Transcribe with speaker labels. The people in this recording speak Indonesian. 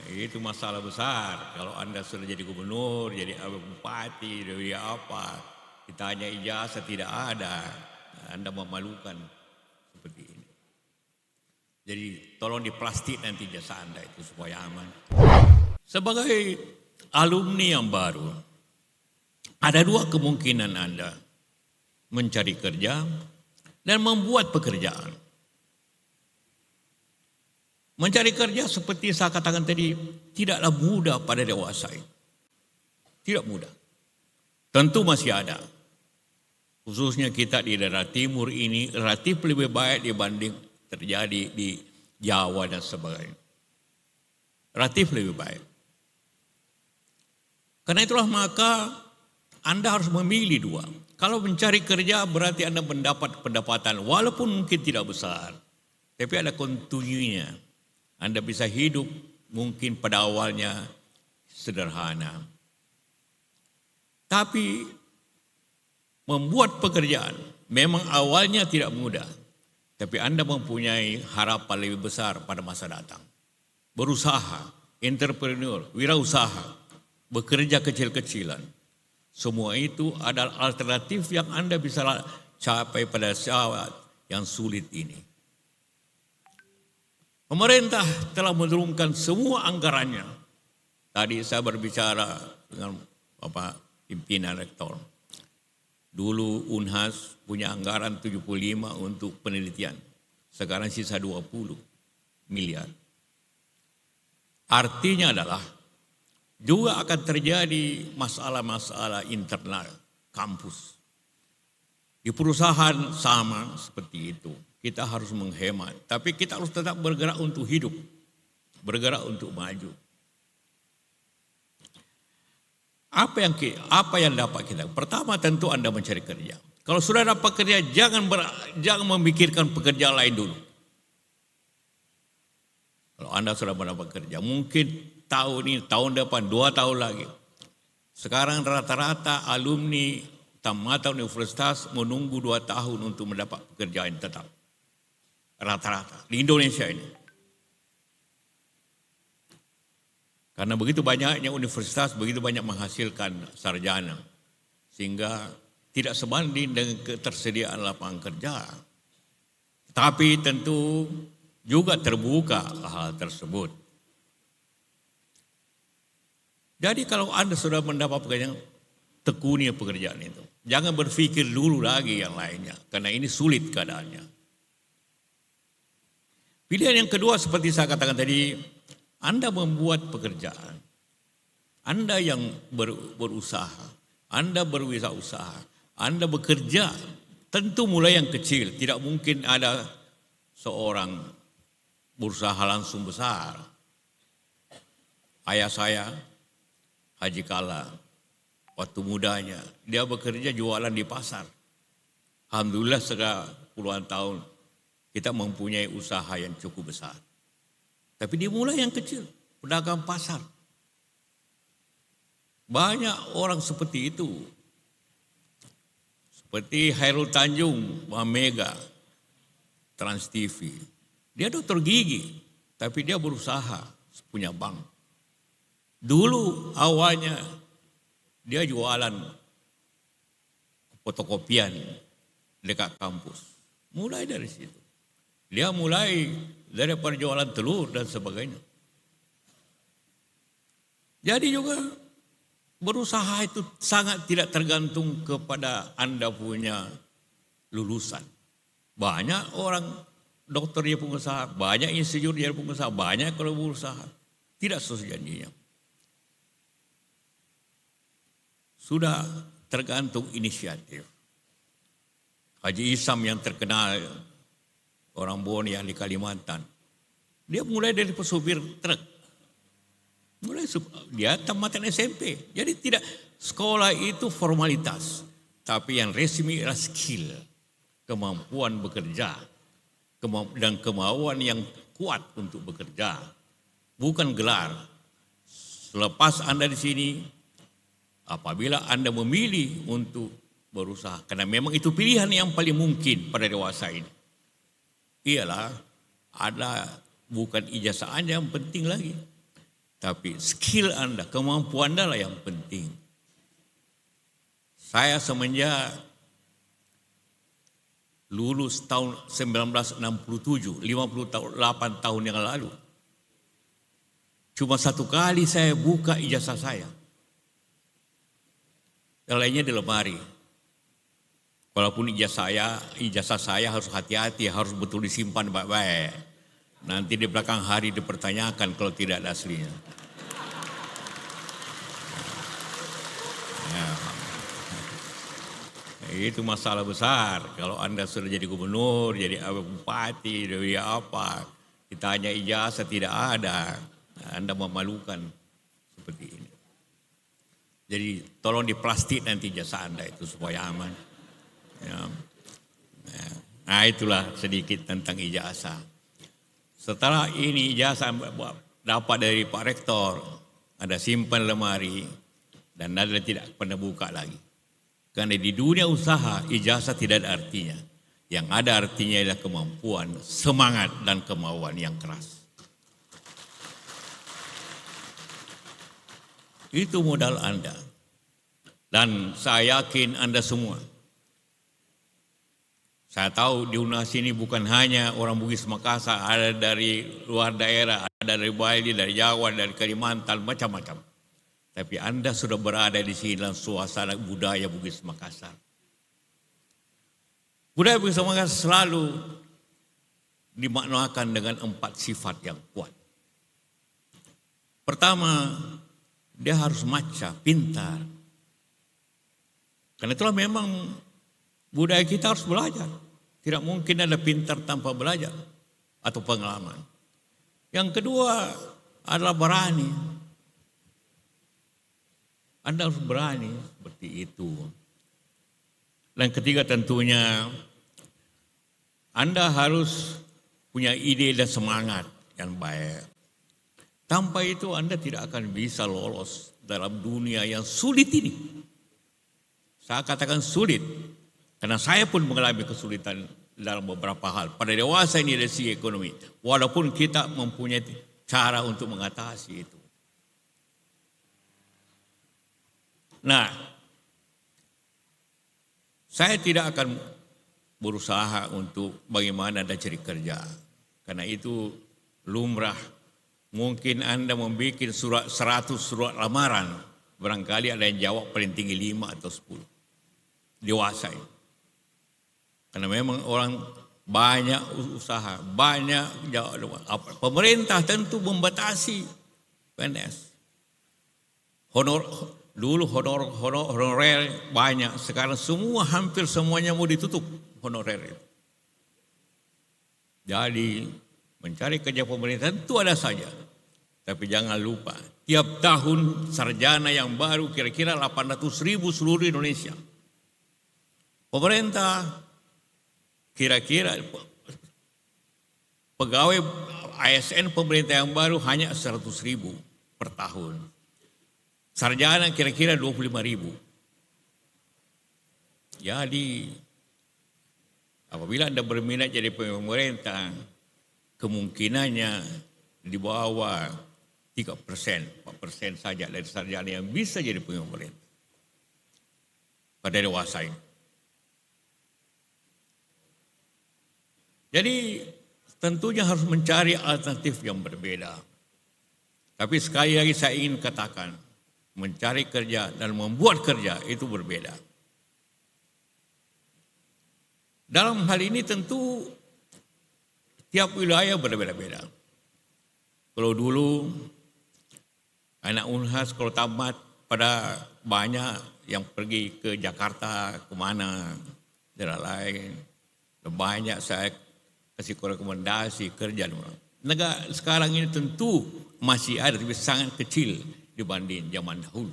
Speaker 1: Itu masalah besar. Kalau Anda sudah jadi gubernur, jadi bupati, jadi apa, ditanya ijazah tidak ada. Anda memalukan seperti ini. Jadi tolong diplastik nanti jasa Anda itu supaya aman. Sebagai alumni yang baru, ada dua kemungkinan Anda mencari kerja dan membuat pekerjaan. Mencari kerja seperti saya katakan tadi, tidaklah mudah pada dewasa ini. Tidak mudah. Tentu masih ada. Khususnya kita di daerah timur ini relatif lebih baik dibanding terjadi di Jawa dan sebagainya. Relatif lebih baik. Karena itulah maka Anda harus memilih dua. Kalau mencari kerja berarti Anda mendapat pendapatan walaupun mungkin tidak besar. Tapi ada kontinuinya. Anda bisa hidup mungkin pada awalnya sederhana. Tapi membuat pekerjaan memang awalnya tidak mudah. Tapi Anda mempunyai harapan lebih besar pada masa datang. Berusaha, entrepreneur, wirausaha, bekerja kecil-kecilan. Semua itu adalah alternatif yang Anda bisa capai pada saat yang sulit ini. Pemerintah telah menurunkan semua anggarannya. Tadi saya berbicara dengan Bapak pimpinan rektor. Dulu Unhas punya anggaran 75 untuk penelitian. Sekarang sisa 20 miliar. Artinya adalah juga akan terjadi masalah-masalah internal kampus. Di perusahaan sama seperti itu. Kita harus menghemat. Tapi kita harus tetap bergerak untuk hidup. Bergerak untuk maju. Apa yang dapat kita? Pertama tentu Anda mencari kerja. Kalau sudah dapat kerja, jangan memikirkan pekerjaan lain dulu. Kalau Anda sudah mendapat kerja, mungkin tahun ini, tahun depan, 2 tahun lagi. Sekarang rata-rata alumni tamat universitas menunggu 2 tahun untuk mendapat pekerjaan tetap. Rata-rata di Indonesia ini. Karena begitu banyaknya universitas, begitu banyak menghasilkan sarjana. Sehingga tidak sebanding dengan ketersediaan lapangan kerja. Tapi tentu juga terbuka hal tersebut. Jadi kalau Anda sudah mendapat pekerjaan, tekuni pekerjaan itu. Jangan berpikir dulu lagi yang lainnya. Karena ini sulit keadaannya. Pilihan yang kedua seperti saya katakan tadi, Anda membuat pekerjaan. Anda yang berusaha, Anda berwirausaha, Anda bekerja, tentu mulai yang kecil. Tidak mungkin ada seorang berusaha langsung besar. Ayah saya, Haji Kala, waktu mudanya, dia bekerja jualan di pasar. Alhamdulillah setelah puluhan tahun, kita mempunyai usaha yang cukup besar. Tapi dimulai yang kecil, pedagang pasar. Banyak orang seperti itu. Seperti Hairul Tanjung, Mega, Trans TV. Dia dokter gigi, tapi dia berusaha punya bank. Dulu awalnya dia jualan fotokopian dekat kampus. Mulai dari situ. Dia mulai dari perjualan telur dan sebagainya. Jadi juga berusaha itu sangat tidak tergantung kepada Anda punya lulusan. Banyak orang dokter dia pengusaha, banyak insinyur dia pengusaha, banyak kalau berusaha. Tidak sesuai janjinya. Sudah tergantung inisiatif. Haji Isam yang terkenal, orang Boni yang di Kalimantan. Dia mulai dari pesopir truk. Dia tamatan SMP. Jadi tidak, sekolah itu formalitas. Tapi yang resmi adalah skill. Kemampuan bekerja. Dan kemauan yang kuat untuk bekerja. Bukan gelar. Selepas Anda di sini, apabila Anda memilih untuk berusaha. Karena memang itu pilihan yang paling mungkin pada dewasa ini. Ialah ada bukan ijazah Anda yang penting lagi. Tapi skill Anda, kemampuan Anda lah yang penting. Saya semenjak lulus tahun 1967, 58 tahun yang lalu, cuma satu kali saya buka ijazah saya. Yang lainnya di lemari. Walaupun ijazah saya harus hati-hati, harus betul disimpan baik-baik. Nanti di belakang hari dipertanyakan kalau tidak ada aslinya. Ya. Itu masalah besar. Kalau Anda sudah jadi gubernur, jadi bupati, jadi apa, ditanya ijazah tidak ada, Anda memalukan seperti ini. Jadi tolong diplastik nanti ijazah Anda itu supaya aman. Ya. Nah itulah sedikit tentang ijazah. Setelah ini ijazah dapat dari Pak Rektor, ada simpan lemari dan Anda tidak pernah buka lagi. Karena di dunia usaha ijazah tidak ada artinya. Yang ada artinya adalah kemampuan, semangat dan kemauan yang keras. Itu modal Anda. Dan saya yakin Anda semua. Saya tahu di UNAS ini bukan hanya orang Bugis Makassar, ada dari luar daerah, ada dari Bali, dari Jawa, dari Kalimantan, macam-macam. Tapi Anda sudah berada di sini dalam suasana budaya Bugis Makassar. Budaya Bugis Makassar selalu dimaknakan dengan 4 sifat yang kuat. Pertama, dia harus maca, pintar. Karena itulah memang budaya kita harus belajar. Tidak mungkin ada pintar tanpa belajar atau pengalaman. Yang kedua adalah berani. Anda harus berani seperti itu. Dan ketiga tentunya Anda harus punya ide dan semangat yang baik. Tanpa itu Anda tidak akan bisa lolos dalam dunia yang sulit ini. Saya katakan sulit. Karena saya pun mengalami kesulitan dalam beberapa hal. Pada dewasa ini dari segi ekonomi. Walaupun kita mempunyai cara untuk mengatasi itu. Nah, saya tidak akan berusaha untuk bagaimana Anda cari kerja. Karena itu lumrah. Mungkin Anda membuat 100 surat lamaran. Barangkali ada yang jawab paling tinggi 5 atau 10. Dewasa ini. Karena memang orang banyak usaha, banyak pemerintah tentu membatasi PNS. Honorer banyak, sekarang hampir semuanya mau ditutup honorer itu. Jadi mencari kerja pemerintah tentu ada saja. Tapi jangan lupa, tiap tahun sarjana yang baru kira-kira 800.000 seluruh Indonesia. Pemerintah kira-kira pegawai ASN pemerintah yang baru hanya 100.000 per tahun. Sarjana kira-kira 25.000. Jadi apabila Anda berminat jadi pemerintah, kemungkinannya di bawah 3%, 4% saja dari sarjana yang bisa jadi pemerintah pada dewasa ini. Jadi tentunya harus mencari alternatif yang berbeda. Tapi sekali lagi saya ingin katakan, mencari kerja dan membuat kerja itu berbeda. Dalam hal ini tentu tiap wilayah berbeda-beda. Kalau dulu anak UNHAS kalau tamat pada banyak yang pergi ke Jakarta, kemana, daerah lain. Banyak saya kasih rekomendasi kerja. Negara sekarang ini tentu masih ada, tapi sangat kecil dibanding zaman dahulu.